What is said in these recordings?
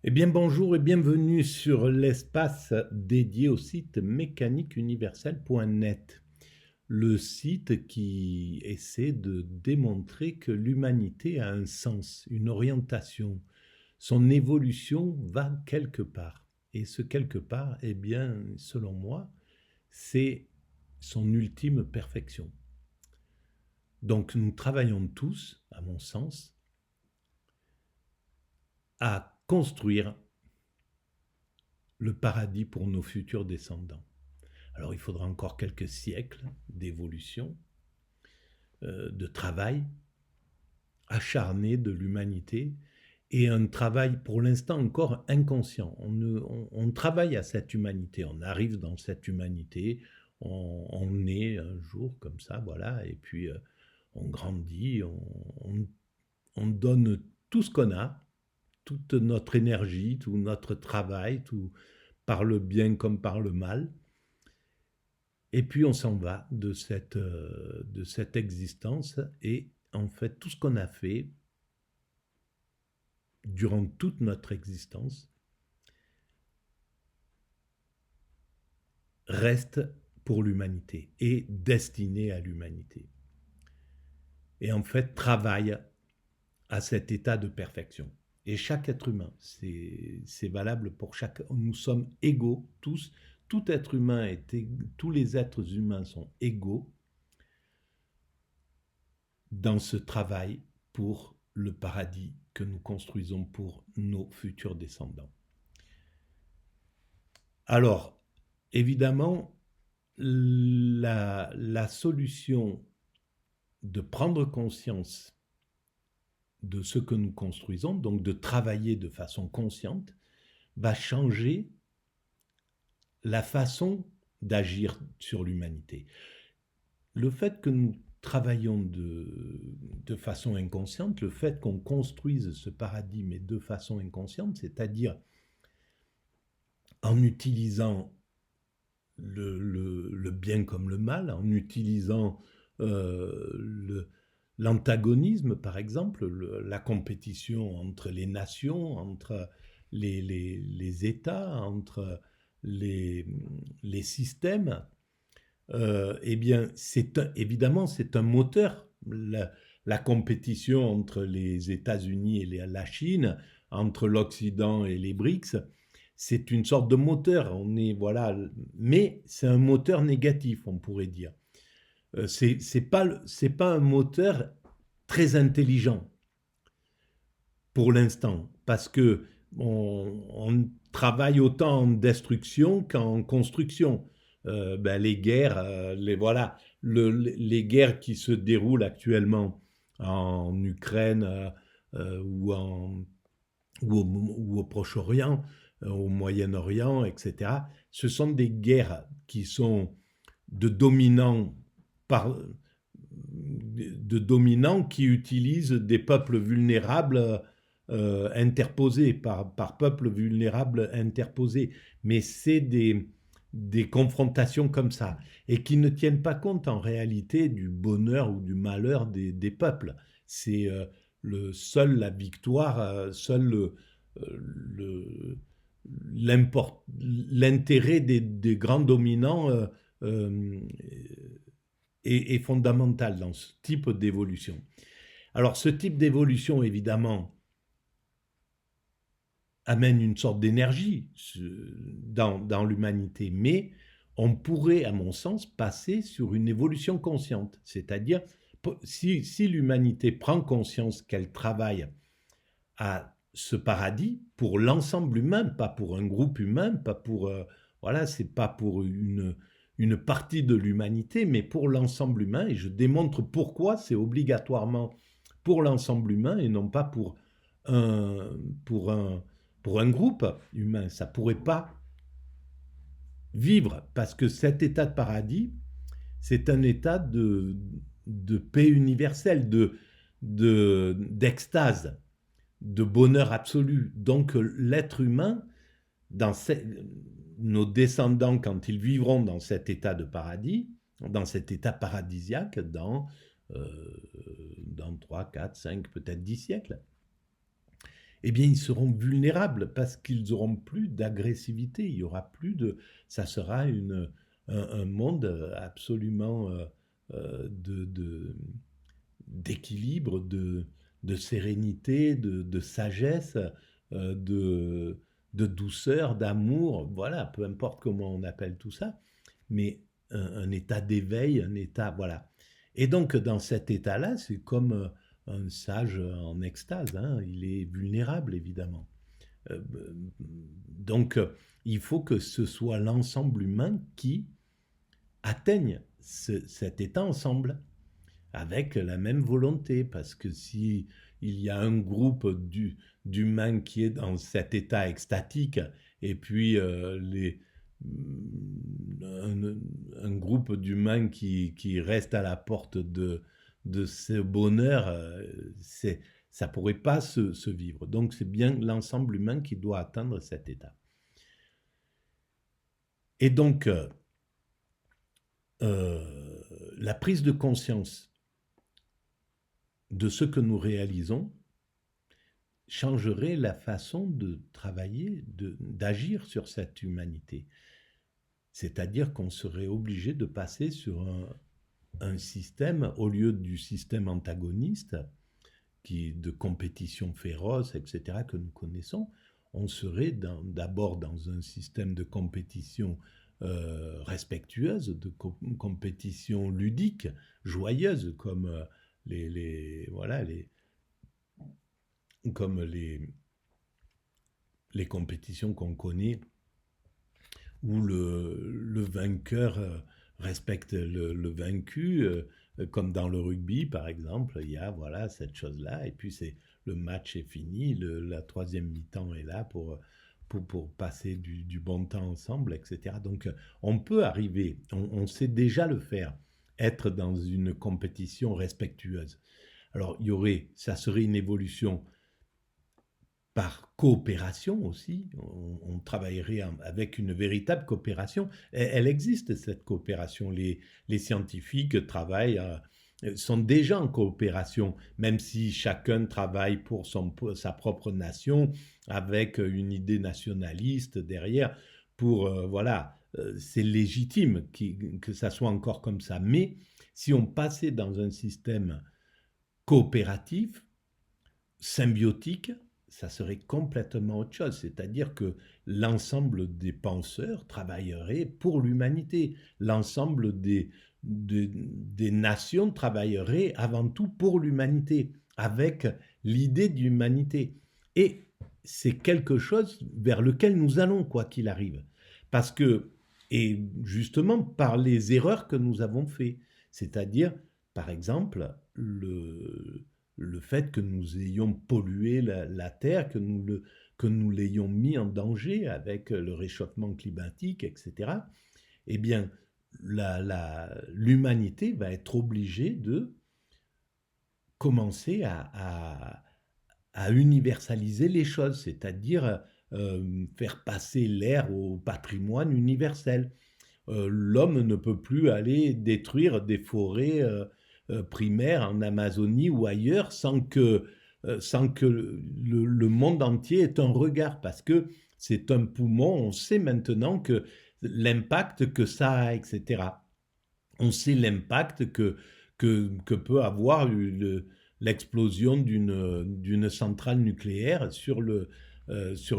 Eh bien bonjour et bienvenue sur l'espace dédié au site mécaniqueuniverselle.net, le site qui essaie de démontrer que l'humanité a un sens, une orientation, son évolution va quelque part. Et ce quelque part, eh bien, selon moi, c'est son ultime perfection. Donc nous travaillons tous, à mon sens, à construire le paradis pour nos futurs descendants. Alors il faudra encore quelques siècles d'évolution, de travail acharné de l'humanité et un travail pour l'instant encore inconscient. On travaille à cette humanité, on arrive dans cette humanité, on est un jour comme ça, voilà, et puis on grandit, on donne tout ce qu'on a, toute notre énergie, tout notre travail, tout par le bien comme par le mal. Et puis on s'en va de cette existence et en fait tout ce qu'on a fait durant toute notre existence reste pour l'humanité et destiné à l'humanité. Et en fait travaille à cet état de perfection. Et chaque être humain, c'est valable pour chaque. Nous sommes égaux tous. Tout être humain tous les êtres humains sont égaux dans ce travail pour le paradis que nous construisons pour nos futurs descendants. Alors, évidemment, la solution de prendre conscience de ce que nous construisons, donc de travailler de façon consciente, va changer la façon d'agir sur l'humanité. Le fait que nous travaillons de façon inconsciente, le fait qu'on construise ce paradis, mais de façon inconsciente, c'est-à-dire en utilisant le bien comme le mal, en utilisant l'antagonisme, par exemple, la compétition entre les nations, entre les États, entre les systèmes, eh bien, évidemment, c'est un moteur. La compétition entre les États-Unis et la Chine, entre l'Occident et les BRICS, c'est une sorte de moteur. Voilà, mais c'est un moteur négatif, on pourrait dire. C'est pas un moteur très intelligent pour l'instant, parce que on travaille autant en destruction qu'en construction. Les guerres, voilà, les guerres qui se déroulent actuellement en Ukraine ou au Proche-Orient, au Moyen-Orient, etc. Ce sont des guerres qui sont de dominants qui utilisent des peuples vulnérables interposés, par peuples vulnérables interposés. Mais c'est des confrontations comme ça, et qui ne tiennent pas compte en réalité du bonheur ou du malheur des peuples. C'est seule la victoire, le, l'intérêt des grands dominants euh, est fondamental dans ce type d'évolution. Alors ce type d'évolution, évidemment, amène une sorte d'énergie dans l'humanité, mais on pourrait, à mon sens, passer sur une évolution consciente, c'est-à-dire si l'humanité prend conscience qu'elle travaille à ce paradis pour l'ensemble humain, pas pour un groupe humain, pas pour voilà, c'est pas pour une partie de l'humanité, mais pour l'ensemble humain. Et je démontre pourquoi c'est obligatoirement pour l'ensemble humain et non pas un pour un pour un groupe humain. Ça pourrait pas vivre parce que cet état de paradis, c'est un état de paix universelle, d'extase, de bonheur absolu. Donc l'être humain, nos descendants, quand ils vivront dans cet état de paradis, dans cet état paradisiaque, dans 3, 4, 5, peut-être 10 siècles, eh bien, ils seront vulnérables parce qu'ils n'auront plus d'agressivité. Il y aura plus de... Ça sera un monde absolument d'équilibre, de sérénité, de sagesse, euh, de, de douceur, d'amour. Voilà, peu importe comment on appelle tout ça. Mais un état d'éveil, un état... Voilà. Et donc, dans cet état-là, c'est comme un sage en extase. Hein. Il est vulnérable, évidemment. Euh, donc, il faut que ce soit l'ensemble humain qui atteigne cet état ensemble, avec la même volonté. Parce que si il y a un groupe d'humains qui est dans cet état extatique, et puis un groupe d'humains qui reste à la porte de ce bonheur, ça ne pourrait pas se vivre. Donc c'est bien l'ensemble humain qui doit atteindre cet état. Et donc, la prise de conscience de ce que nous réalisons changerait la façon de travailler, d'agir sur cette humanité. C'est-à-dire qu'on serait obligé de passer sur un système, au lieu du système antagoniste, de compétition féroce, etc., que nous connaissons, on serait d'abord dans un système de compétition respectueuse, de compétition ludique, joyeuse, comme comme les compétitions qu'on connaît, où le vainqueur respecte le vaincu, comme dans le rugby par exemple, il y a voilà, cette chose-là, et puis le match est fini, la troisième mi-temps est là pour passer du bon temps ensemble, etc. Donc on peut arriver, on sait déjà le faire, être dans une compétition respectueuse. Alors ça serait une évolution par coopération aussi, on travaillerait avec une véritable coopération. Elle existe, cette coopération. Les scientifiques sont déjà en coopération, même si chacun travaille pour sa propre nation, avec une idée nationaliste derrière, voilà, c'est légitime que ça soit encore comme ça. Mais si on passait dans un système coopératif, symbiotique, ça serait complètement autre chose. C'est-à-dire que l'ensemble des penseurs travailleraient pour l'humanité. L'ensemble des nations travailleraient avant tout pour l'humanité, avec l'idée d'humanité. Et c'est quelque chose vers lequel nous allons, quoi qu'il arrive. Parce que, et justement par les erreurs que nous avons faites, c'est-à-dire, par exemple, le fait que nous ayons pollué la Terre, que nous l'ayons mis en danger avec le réchauffement climatique, etc., eh bien, l'humanité va être obligée de commencer à universaliser les choses, c'est-à-dire faire passer l'air au patrimoine universel. L'homme ne peut plus aller détruire des forêts primaires en Amazonie ou ailleurs sans que le monde entier ait un regard, parce que c'est un poumon, on sait maintenant que l'impact que ça a, etc. On sait l'impact que peut avoir l'explosion d'une centrale nucléaire sur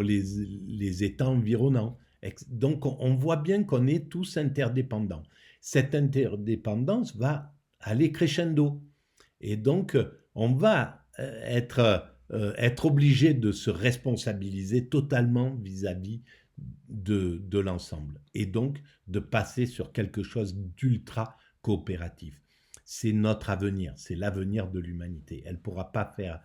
les États environnants. Donc on voit bien qu'on est tous interdépendants. Cette interdépendance va aller crescendo. Et donc on va être obligé de se responsabiliser totalement vis-à-vis de l'ensemble. Et donc de passer sur quelque chose d'ultra coopératif. C'est notre avenir, c'est l'avenir de l'humanité. Elle ne pourra pas faire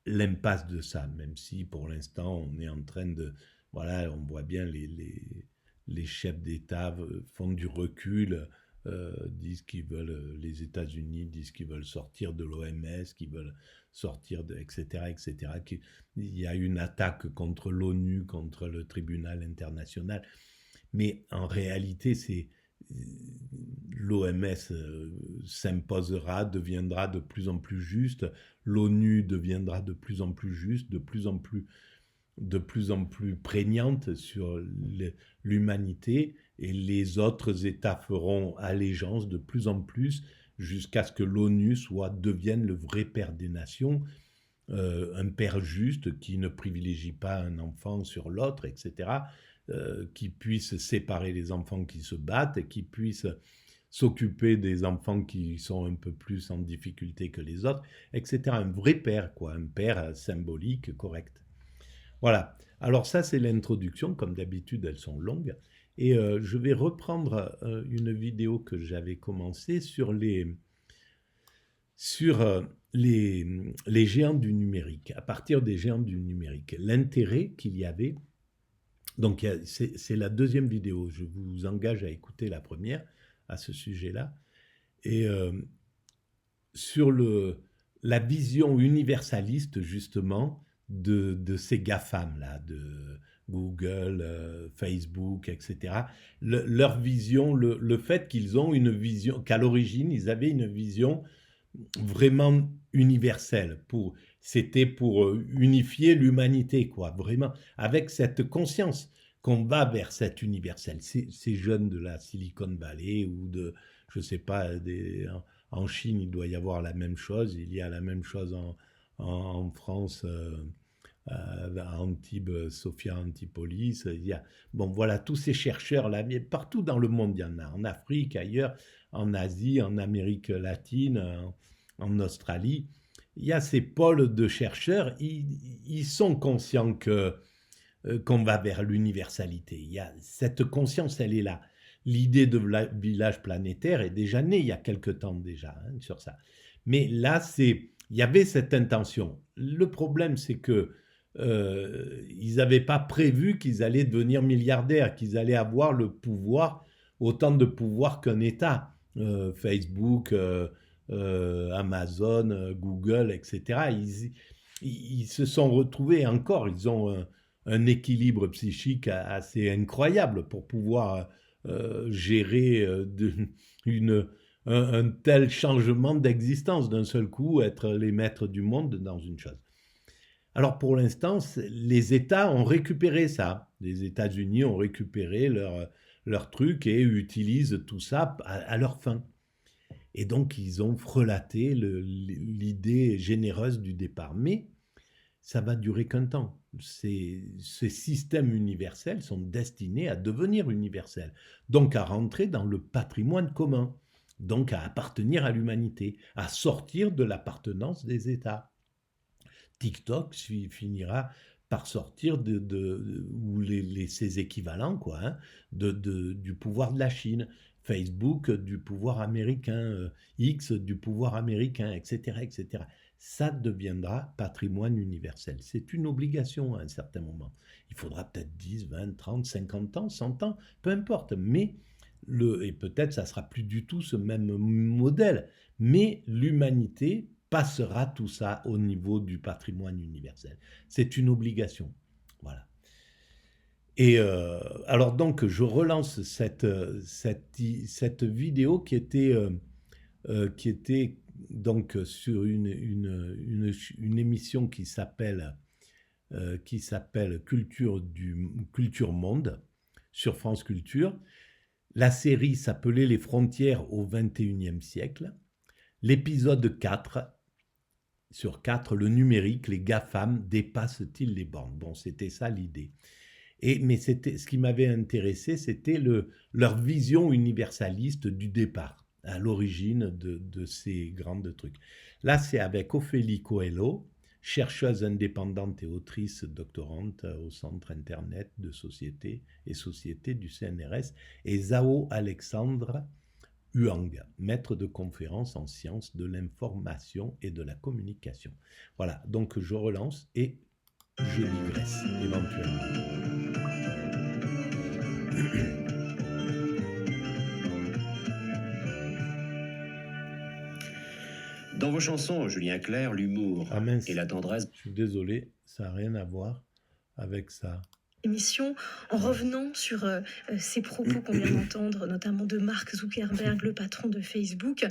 l'impasse de ça, même si pour l'instant on est en train de... Voilà, on voit bien les chefs d'État font du recul, disent qu'ils veulent, les États-Unis disent qu'ils veulent sortir de l'OMS, qu'ils veulent sortir de, etc., etc. Il y a une attaque contre l'ONU, contre le tribunal international. Mais en réalité, l'OMS s'imposera, deviendra de plus en plus juste, l'ONU deviendra de plus en plus juste, de plus en plus prégnante sur l'humanité, et les autres États feront allégeance de plus en plus jusqu'à ce que l'ONU devienne le vrai père des nations, un père juste qui ne privilégie pas un enfant sur l'autre, etc., qui puisse séparer les enfants qui se battent, et qui puisse s'occuper des enfants qui sont un peu plus en difficulté que les autres, etc. Un vrai père, quoi, un père symbolique, correct. Voilà. Alors ça, c'est l'introduction. Comme d'habitude, elles sont longues. Et je vais reprendre une vidéo que j'avais commencée sur les géants du numérique, à partir des géants du numérique. L'intérêt qu'il y avait, donc c'est la deuxième vidéo, je vous engage à écouter la première à ce sujet-là, et sur la vision universaliste justement de ces GAFAM-là, de Google, Facebook, etc. Leur vision, le fait qu'ils ont une vision, qu'à l'origine, ils avaient une vision vraiment universelle. C'était pour unifier l'humanité, quoi, vraiment, avec cette conscience qu'on va vers cet universel. Ces jeunes de la Silicon Valley ou de, je sais pas, en Chine, il doit y avoir la même chose. Il y a la même chose en France, à Antibes, Sophia Antipolis. Il y a, bon, voilà, tous ces chercheurs-là, partout dans le monde, il y en a. En Afrique, ailleurs, en Asie, en Amérique latine, en Australie. Il y a ces pôles de chercheurs, ils sont conscients qu'on va vers l'universalité. Il y a cette conscience, elle est là. L'idée de village planétaire est déjà née il y a quelque temps déjà, hein, sur ça. Mais là, il y avait cette intention. Le problème, c'est que ils n'avaient pas prévu qu'ils allaient devenir milliardaires, qu'ils allaient avoir le pouvoir, autant de pouvoir qu'un État. Facebook, Amazon, Google, etc. Ils se sont retrouvés encore, ils ont un équilibre psychique assez incroyable pour pouvoir gérer un tel changement d'existence d'un seul coup, être les maîtres du monde dans une chose. Alors pour l'instant, les États ont récupéré ça. Les États-Unis ont récupéré leur truc et utilisent tout ça à leur fin. Et donc, ils ont frelaté l'idée généreuse du départ. Mais ça va durer qu'un temps. Ces systèmes universels sont destinés à devenir universels, donc à rentrer dans le patrimoine commun, donc à appartenir à l'humanité, à sortir de l'appartenance des États. TikTok finira par sortir ou ses équivalents, quoi, hein, du pouvoir de la Chine. Facebook du pouvoir américain, X du pouvoir américain, etc., etc. Ça deviendra patrimoine universel. C'est une obligation à un certain moment. Il faudra peut-être 10, 20, 30, 50 ans, 100 ans, peu importe. Mais et peut-être ça sera plus du tout ce même modèle. Mais l'humanité passera tout ça au niveau du patrimoine universel. C'est une obligation. Voilà. Et alors donc, je relance cette vidéo qui était donc sur une émission qui s'appelle Culture Monde sur France Culture. La série s'appelait Les frontières au XXIe siècle. L'épisode 4 sur 4, le numérique, les GAFAM dépassent-ils les bornes? Bon, c'était ça l'idée. Mais ce qui m'avait intéressé, c'était leur vision universaliste du départ, à l'origine de ces grands trucs. Là, c'est avec Ophélie Coelho, chercheuse indépendante et autrice doctorante au Centre Internet de Société et Société du CNRS, et Zhao Alexandre Huang, maître de conférences en sciences de l'information et de la communication. Voilà, donc je relance et je digresse éventuellement. Dans vos chansons, Julien Clerc, l'humour et la tendresse... Je suis désolé, ça n'a rien à voir avec ça. émission en revenant sur ces propos qu'on vient d'entendre, notamment de Mark Zuckerberg, le patron de Facebook,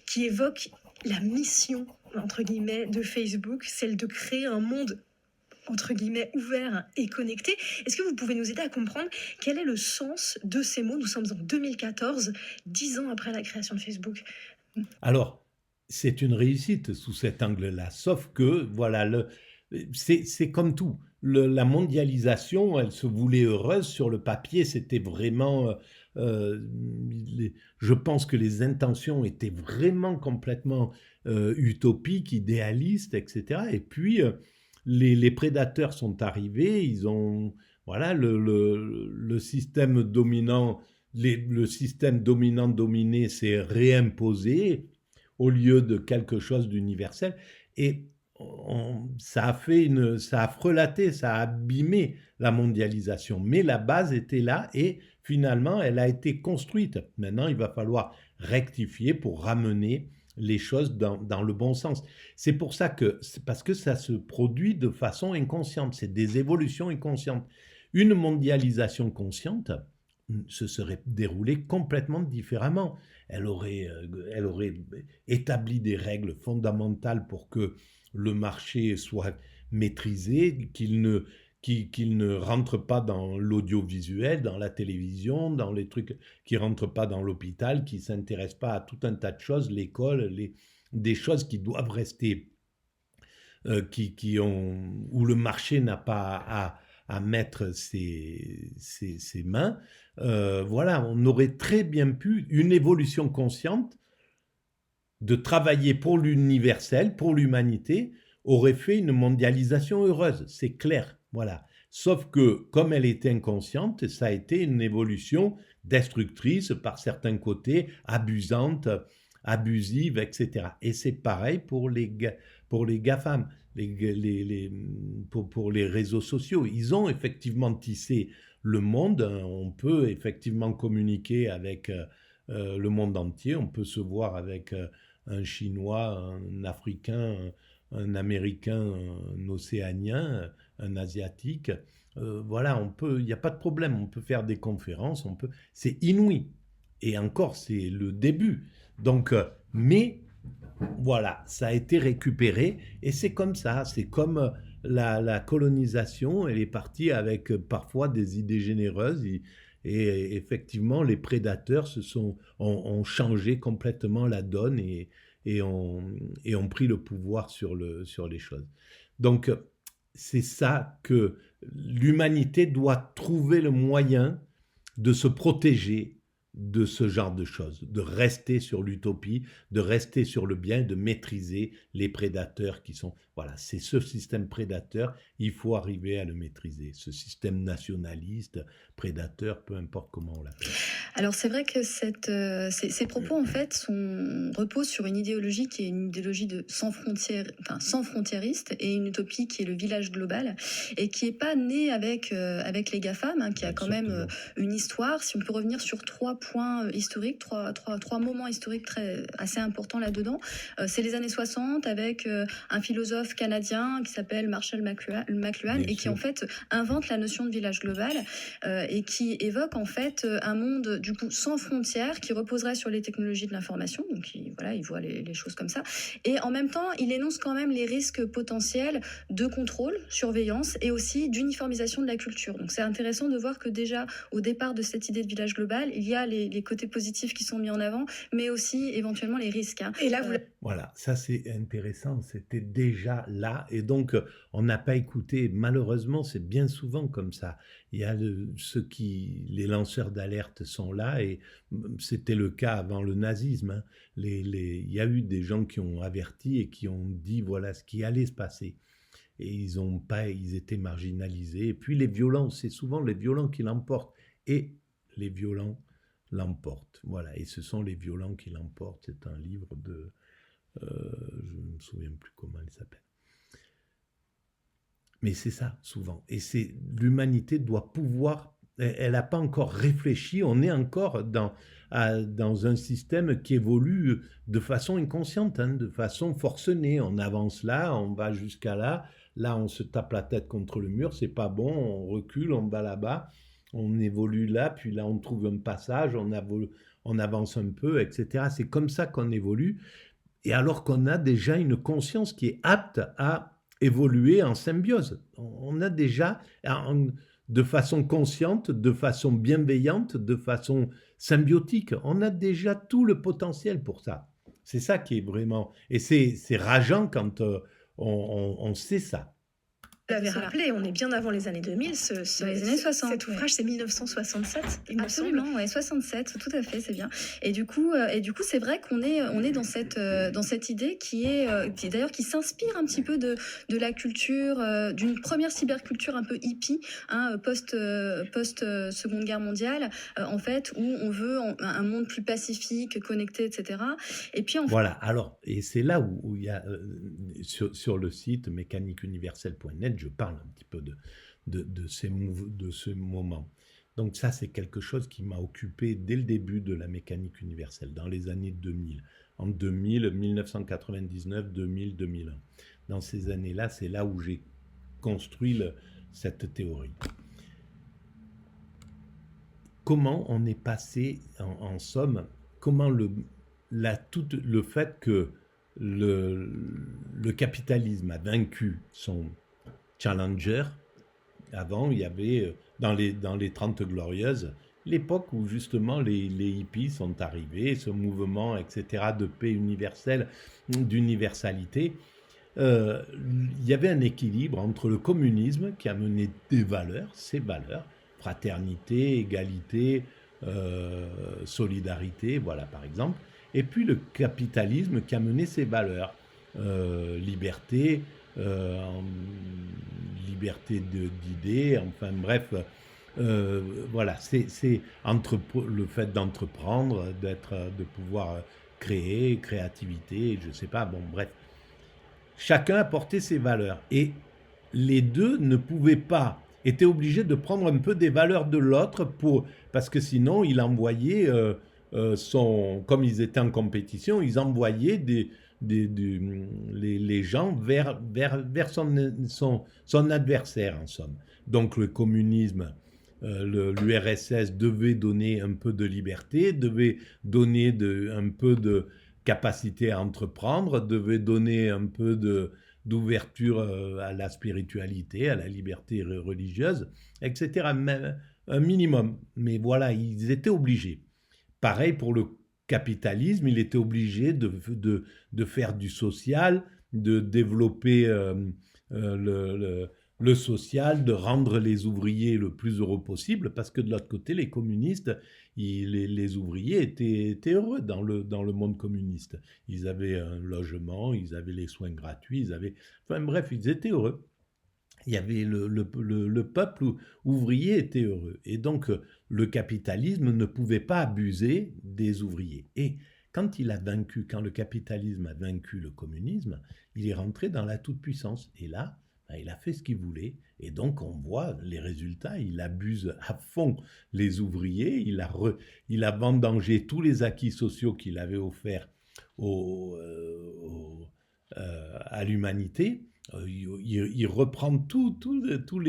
qui évoque la mission, entre guillemets, de Facebook, celle de créer un monde entre guillemets, ouvert et connecté. Est-ce que vous pouvez nous aider à comprendre quel est le sens de ces mots? Nous sommes en 2014, 10 ans après la création de Facebook. Alors, c'est une réussite sous cet angle-là, sauf que, voilà, c'est comme tout. La mondialisation, elle se voulait heureuse. Sur le papier, c'était vraiment... je pense que les intentions étaient vraiment complètement utopiques, idéalistes, etc. Et puis, les prédateurs sont arrivés, ils ont... Voilà, le système dominant, le système dominant-dominé s'est réimposé au lieu de quelque chose d'universel. Et ça a frelaté, ça a abîmé la mondialisation. Mais la base était là et finalement, elle a été construite. Maintenant, il va falloir rectifier pour ramener les choses dans le bon sens. C'est pour ça que, parce que ça se produit de façon inconsciente, c'est des évolutions inconscientes. Une mondialisation consciente se serait déroulée complètement différemment. Elle aurait établi des règles fondamentales pour que le marché soit maîtrisé, qu'il ne rentre pas dans l'audiovisuel, dans la télévision, dans les trucs qui ne rentrent pas dans l'hôpital, qui ne s'intéressent pas à tout un tas de choses, l'école, des choses qui doivent rester, où le marché n'a pas à mettre ses mains. Voilà, on aurait très bien pu, une évolution consciente, de travailler pour l'universel, pour l'humanité, aurait fait une mondialisation heureuse, c'est clair, voilà. Sauf que, comme elle était inconsciente, ça a été une évolution destructrice par certains côtés, abusante, abusive, etc. Et c'est pareil pour les GAFAM, pour les réseaux sociaux. Ils ont effectivement tissé le monde, on peut effectivement communiquer avec le monde entier, on peut se voir avec un Chinois, un Africain, un Américain, un Océanien, un Asiatique. Voilà, il n'y a pas de problème, on peut faire des conférences, c'est inouï. Et encore, c'est le début. Donc, mais voilà, ça a été récupéré et c'est comme ça, c'est comme la colonisation, elle est partie avec parfois des idées généreuses et effectivement les prédateurs ont changé complètement la donne et ont pris le pouvoir sur les choses. Donc c'est ça que l'humanité doit trouver le moyen de se protéger de ce genre de choses, de rester sur l'utopie, de rester sur le bien, de maîtriser les prédateurs qui sont... Voilà, c'est ce système prédateur, il faut arriver à le maîtriser. Ce système nationaliste, prédateur, peu importe comment on l'appelle. Alors c'est vrai que ces propos en fait reposent sur une idéologie qui est une idéologie sans frontiériste et une utopie qui est le village global et qui n'est pas née avec les GAFAM, hein, qui a quand même une histoire. Si on peut revenir sur 3 points historiques, trois moments historiques assez importants là-dedans, c'est les années 60 avec un philosophe canadien qui s'appelle Marshall McLuhan et qui en fait invente la notion de village global et qui évoque en fait un monde du coup sans frontières qui reposerait sur les technologies de l'information. Donc il voit les choses comme ça. Et en même temps, il énonce quand même les risques potentiels de contrôle, surveillance et aussi d'uniformisation de la culture. Donc c'est intéressant de voir que déjà au départ de cette idée de village global, il y a les côtés positifs qui sont mis en avant, mais aussi éventuellement les risques. Hein. Et là, Voilà, ça c'est intéressant, c'était déjà là, et donc on n'a pas écouté, malheureusement c'est bien souvent comme ça, il y a les lanceurs d'alerte sont là, et c'était le cas avant le nazisme, hein. Il y a eu des gens qui ont averti et qui ont dit voilà ce qui allait se passer, et ils étaient marginalisés, et puis les violents, c'est souvent les violents qui l'emportent, et les violents l'emportent, voilà, et ce sont les violents qui l'emportent, c'est un livre de... je ne me souviens plus comment il s'appelle. Mais c'est ça, souvent. Et l'humanité doit pouvoir elle n'a pas encore réfléchi, on est encore dans un système qui évolue de façon inconsciente, hein, de façon forcenée. On avance là, on va jusqu'à là, là on se tape la tête contre le mur, c'est pas bon, on recule, on va là-bas, on évolue là, puis là on trouve un passage, on avance un peu, etc. C'est comme ça qu'on évolue, et alors qu'on a déjà une conscience qui est apte à évoluer en symbiose. On a déjà, de façon consciente, de façon bienveillante, de façon symbiotique, on a déjà tout le potentiel pour ça. C'est ça qui est vraiment... Et c'est rageant quand on sait ça. Vous l'avez rappelé, on est bien avant les années 2000. Dans les années 60. Cet ouvrage, c'est 1967, il me semble. Absolument, ouais, 67, tout à fait, c'est bien. Et du coup, c'est vrai qu'on est dans cette idée qui d'ailleurs qui s'inspire un petit peu de la culture, d'une première cyberculture un peu hippie, hein, post Seconde Guerre mondiale, en fait, où on veut un monde plus pacifique, connecté, etc. Et puis voilà. Alors, et c'est là où il y a sur le site mécaniqueuniverselle.net, je parle un petit peu de ce moment. Donc ça, c'est quelque chose qui m'a occupé dès le début de la mécanique universelle, dans les années 2000. En 2000, 1999, 2000, 2001. Dans ces années-là, c'est là où j'ai construit cette théorie. Comment on est passé, en somme, comment le fait que le capitalisme a vaincu son challenger. Avant, il y avait, dans les 30 Glorieuses, l'époque où justement les hippies sont arrivés, ce mouvement, etc., de paix universelle, d'universalité. Il y avait un équilibre entre le communisme qui a mené des valeurs, ces valeurs, fraternité, égalité, solidarité, voilà par exemple, et puis le capitalisme qui a mené ses valeurs, liberté, liberté d'idées, enfin bref, voilà, c'est le fait d'entreprendre, de pouvoir créer, créativité, je sais pas, bon bref. Chacun apportait ses valeurs et les deux ne pouvaient pas, étaient obligés de prendre un peu des valeurs de l'autre parce que sinon il envoyait comme ils étaient en compétition, ils envoyaient les gens vers son adversaire en somme. Donc le communisme, l'URSS devait donner un peu de liberté, devait donner un peu de capacité à entreprendre, devait donner un peu d'ouverture à la spiritualité, à la liberté religieuse, etc. Même un minimum. Mais voilà, ils étaient obligés. Pareil pour le capitalisme, il était obligé de faire du social, de développer le social, de rendre les ouvriers le plus heureux possible, parce que de l'autre côté, les communistes, les ouvriers étaient heureux dans le monde communiste. Ils avaient un logement, ils avaient les soins gratuits, enfin bref, ils étaient heureux. Il y avait le peuple ouvrier était heureux. Et donc, le capitalisme ne pouvait pas abuser des ouvriers. Et quand le capitalisme a vaincu le communisme, il est rentré dans la toute-puissance. Et là, il a fait ce qu'il voulait. Et donc, on voit les résultats. Il abuse à fond les ouvriers. Il a vendangé tous les acquis sociaux qu'il avait offerts à l'humanité. Il reprend tous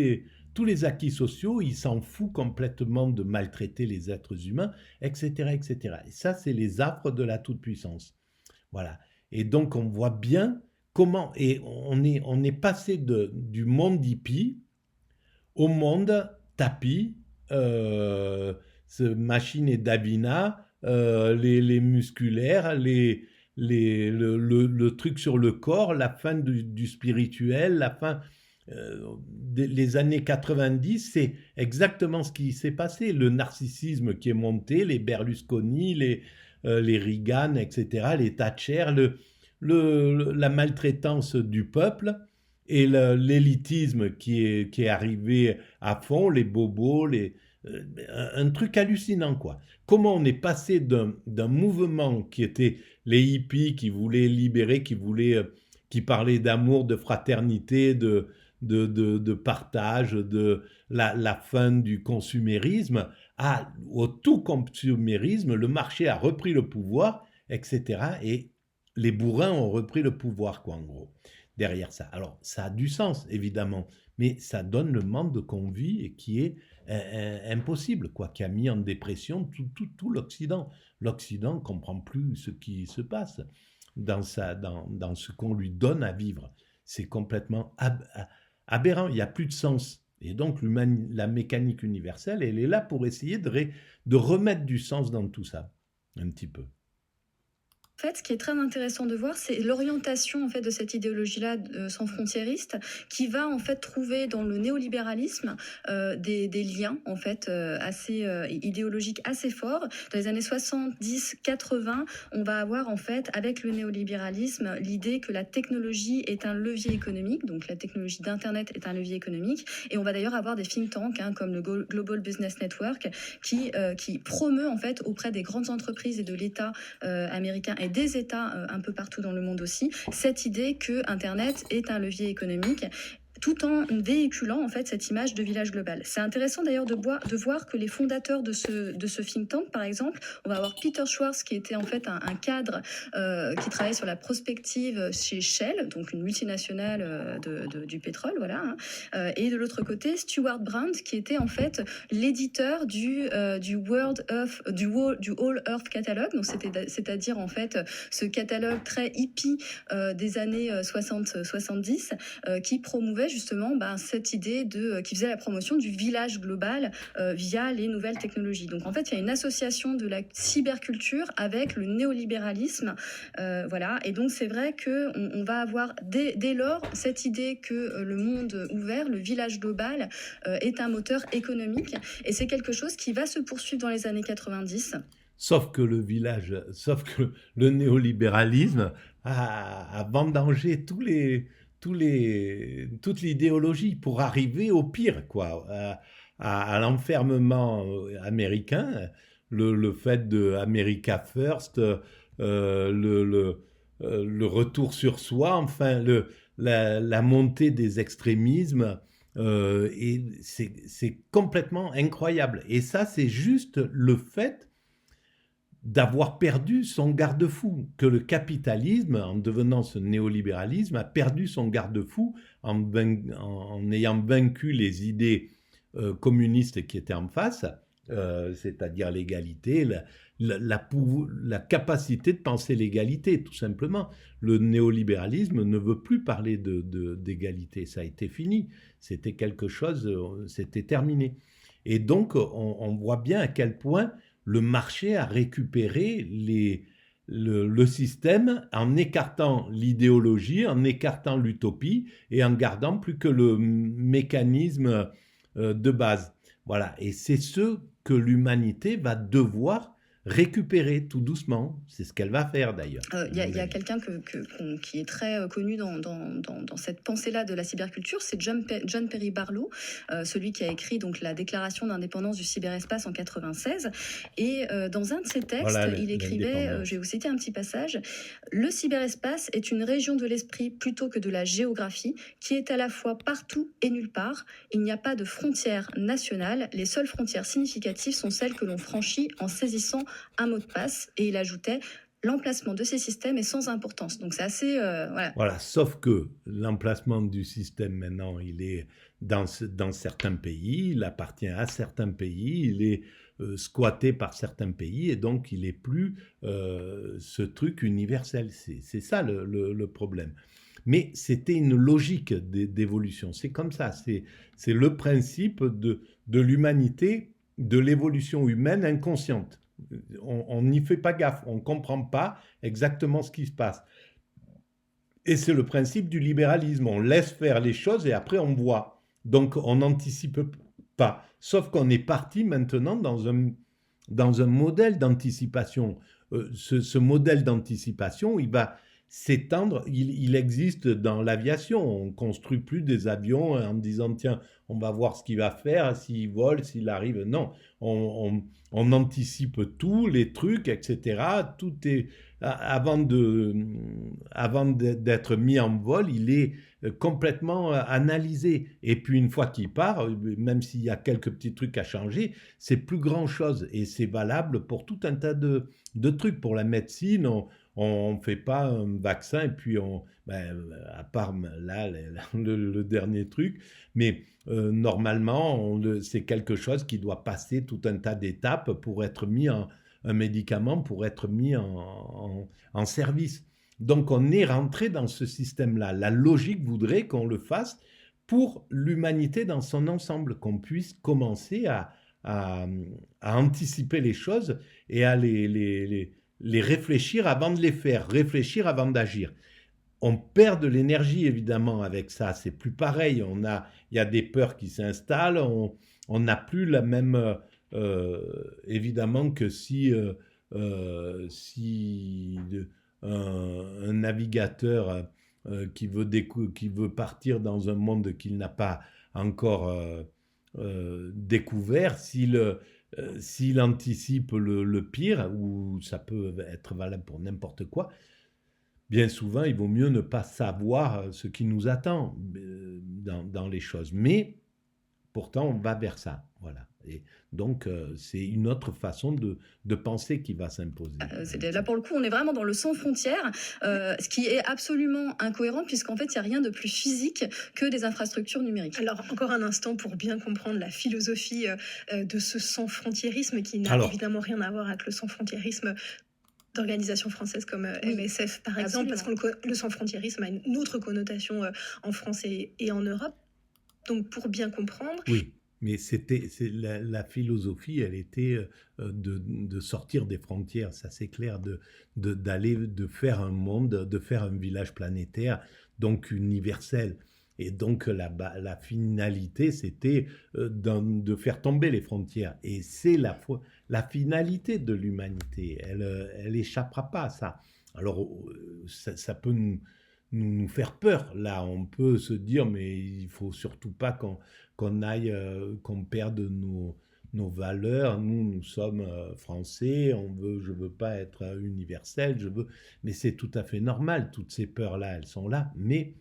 les acquis sociaux, il s'en fout complètement de maltraiter les êtres humains, etc., etc. Et ça, c'est les affres de la toute-puissance. Voilà. Et donc, on voit bien comment... Et on est passé du monde hippie au monde tapis, machine et Davina, les musculaires, le truc sur le corps, la fin du spirituel, la fin des années 90, c'est exactement ce qui s'est passé. Le narcissisme qui est monté, les Berlusconi, les Reagan, etc., les Thatcher, la maltraitance du peuple et l'élitisme qui est arrivé à fond, les bobos, un truc hallucinant, quoi. Comment on est passé d'un mouvement qui était les hippies qui voulaient libérer, qui parlaient d'amour, de fraternité, de partage, de la fin du consumérisme, au tout consumérisme, le marché a repris le pouvoir, etc. Et les bourrins ont repris le pouvoir, quoi, en gros, derrière ça. Alors, ça a du sens, évidemment, mais ça donne le monde qu'on vit et qui est impossible, quoi, qui a mis en dépression tout l'Occident. L'Occident ne comprend plus ce qui se passe dans ce qu'on lui donne à vivre. C'est complètement aberrant, il n'y a plus de sens. Et donc, la mécanique universelle, elle est là pour essayer de remettre du sens dans tout ça, un petit peu. En fait, ce qui est très intéressant de voir, c'est l'orientation en fait de cette idéologie-là sans frontiériste, qui va en fait trouver dans le néolibéralisme des liens en fait assez idéologiques assez forts. Dans les années 70-80, on va avoir en fait avec le néolibéralisme l'idée que la technologie est un levier économique, donc la technologie d'internet est un levier économique, et on va d'ailleurs avoir des think tanks comme le Global Business Network qui promeut en fait auprès des grandes entreprises et de l'État américain et des États un peu partout dans le monde aussi, cette idée que Internet est un levier économique, tout en véhiculant en fait cette image de village global. C'est intéressant d'ailleurs de voir que les fondateurs de ce think tank, par exemple, on va avoir Peter Schwartz qui était en fait un cadre qui travaillait sur la prospective chez Shell, donc une multinationale du pétrole, voilà. Et de l'autre côté, Stuart Brand qui était en fait l'éditeur du All Earth Catalogue, donc c'est-à-dire en fait ce catalogue très hippie des années 60-70 qui promouvait justement cette idée qui faisait la promotion du village global via les nouvelles technologies. Donc en fait, il y a une association de la cyberculture avec le néolibéralisme, voilà. Et donc c'est vrai que on va avoir dès lors cette idée que le monde ouvert, le village global, est un moteur économique, et c'est quelque chose qui va se poursuivre dans les années 90. Sauf que le néolibéralisme a vendangé toute l'idéologie pour arriver au pire, quoi, à l'enfermement américain, le fait de America First, le retour sur soi, enfin la montée des extrémismes, et c'est complètement incroyable. Et ça, c'est juste le fait d'avoir perdu son garde-fou, que le capitalisme, en devenant ce néolibéralisme, a perdu son garde-fou en ayant vaincu les idées communistes qui étaient en face, c'est-à-dire l'égalité, la capacité de penser l'égalité, tout simplement. Le néolibéralisme ne veut plus parler d'égalité, ça a été fini, c'était quelque chose, c'était terminé. Et donc, on voit bien à quel point le marché a récupéré le système en écartant l'idéologie, en écartant l'utopie et en gardant plus que le mécanisme de base. Voilà, et c'est ce que l'humanité va devoir récupérer tout doucement. C'est ce qu'elle va faire d'ailleurs. Il y a quelqu'un qui est très connu dans cette pensée-là de la cyberculture, c'est John Perry Barlow, celui qui a écrit donc la Déclaration d'indépendance du cyberespace en 96. Et dans un de ses textes, il écrivait, je vais vous citer un petit passage, « Le cyberespace est une région de l'esprit plutôt que de la géographie, qui est à la fois partout et nulle part. Il n'y a pas de frontières nationales. Les seules frontières significatives sont celles que l'on franchit en saisissant un mot de passe », et il ajoutait « L'emplacement de ces systèmes est sans importance ». Donc c'est assez... voilà. Voilà, sauf que l'emplacement du système maintenant, il est dans certains pays, il appartient à certains pays, il est squatté par certains pays, et donc il n'est plus ce truc universel. C'est ça le problème. Mais c'était une logique d'évolution, c'est comme ça, c'est le principe de l'humanité, de l'évolution humaine inconsciente. On n'y fait pas gaffe, on ne comprend pas exactement ce qui se passe. Et c'est le principe du libéralisme, on laisse faire les choses et après on voit. Donc on n'anticipe pas. Sauf qu'on est parti maintenant dans un modèle d'anticipation. Ce modèle d'anticipation, il va s'étendre, il existe dans l'aviation. On ne construit plus des avions en disant tiens, on va voir ce qu'il va faire, s'il vole, s'il arrive. Non, on anticipe tout, les trucs, etc. Tout est, avant d'être mis en vol, il est complètement analysé. Et puis une fois qu'il part, même s'il y a quelques petits trucs à changer, c'est plus grand-chose. Et c'est valable pour tout un tas de trucs. Pour la médecine, on ne fait pas un vaccin et puis à part là, le dernier truc, mais normalement, c'est quelque chose qui doit passer tout un tas d'étapes pour être mis un médicament pour être mis en service. Donc on est rentré dans ce système-là. La logique voudrait qu'on le fasse pour l'humanité dans son ensemble, qu'on puisse commencer à anticiper les choses et à les réfléchir avant de les faire, réfléchir avant d'agir. On perd de l'énergie évidemment avec ça, c'est plus pareil, il y a des peurs qui s'installent, on n'a plus la même... évidemment que si un navigateur qui veut partir dans un monde qu'il n'a pas encore découvert, s'il anticipe le pire, ou ça peut être valable pour n'importe quoi, bien souvent, il vaut mieux ne pas savoir ce qui nous attend dans les choses. Mais pourtant, on va vers ça. Voilà. Et donc, c'est une autre façon de penser qui va s'imposer. Là, pour le coup, on est vraiment dans le sans frontières, ce qui est absolument incohérent, puisqu'en fait, il n'y a rien de plus physique que des infrastructures numériques. Alors, encore un instant pour bien comprendre la philosophie de ce sans-frontiérisme qui n'a évidemment rien à voir avec le sans-frontiérisme d'organisations françaises comme MSF, par exemple, parce que le sans-frontiérisme a une autre connotation en France et en Europe. Donc, pour bien comprendre... Oui, mais la philosophie, elle était de sortir des frontières, ça c'est clair, de faire un monde, de faire un village planétaire, donc universel. Et donc la finalité, c'était de faire tomber les frontières. Et c'est la finalité de l'humanité. Elle échappera pas à ça. Alors, ça peut nous faire peur. Là, on peut se dire, mais il faut surtout pas qu'on perde nos valeurs. Nous sommes français. Je veux pas être universel. Mais c'est tout à fait normal. Toutes ces peurs-là, elles sont là. Mais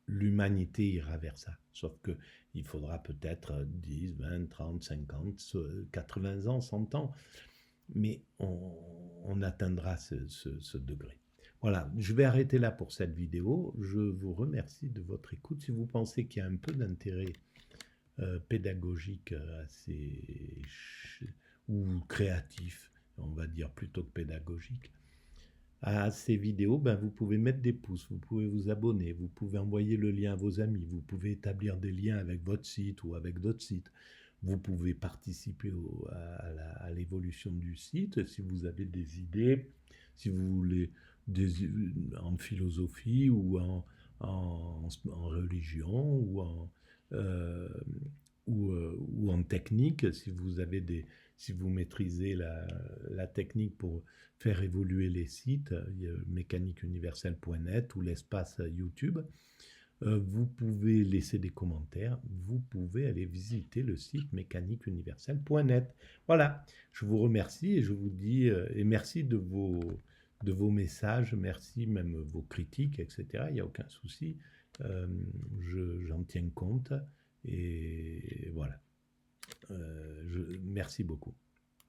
l'humanité ira vers ça. Sauf qu'il faudra peut-être 10, 20, 30, 50, 80 ans, 100 ans. Mais on atteindra ce degré. Voilà, je vais arrêter là pour cette vidéo. Je vous remercie de votre écoute. Si vous pensez qu'il y a un peu d'intérêt pédagogique ou créatif, on va dire plutôt que pédagogique, à ces vidéos, vous pouvez mettre des pouces, vous pouvez vous abonner, vous pouvez envoyer le lien à vos amis, vous pouvez établir des liens avec votre site ou avec d'autres sites. Vous pouvez participer à l'évolution du site si vous avez des idées, si vous voulez en philosophie ou en religion ou en technique, si vous maîtrisez la technique pour faire évoluer les sites, il y a mécaniqueuniverselle.net ou l'espace YouTube. Vous pouvez laisser des commentaires, vous pouvez aller visiter le site mécaniqueuniverselle.net. Voilà, je vous remercie et je vous dis, et merci de vos messages, merci même vos critiques, etc. Il n'y a aucun souci, j'en tiens compte et voilà. Merci beaucoup.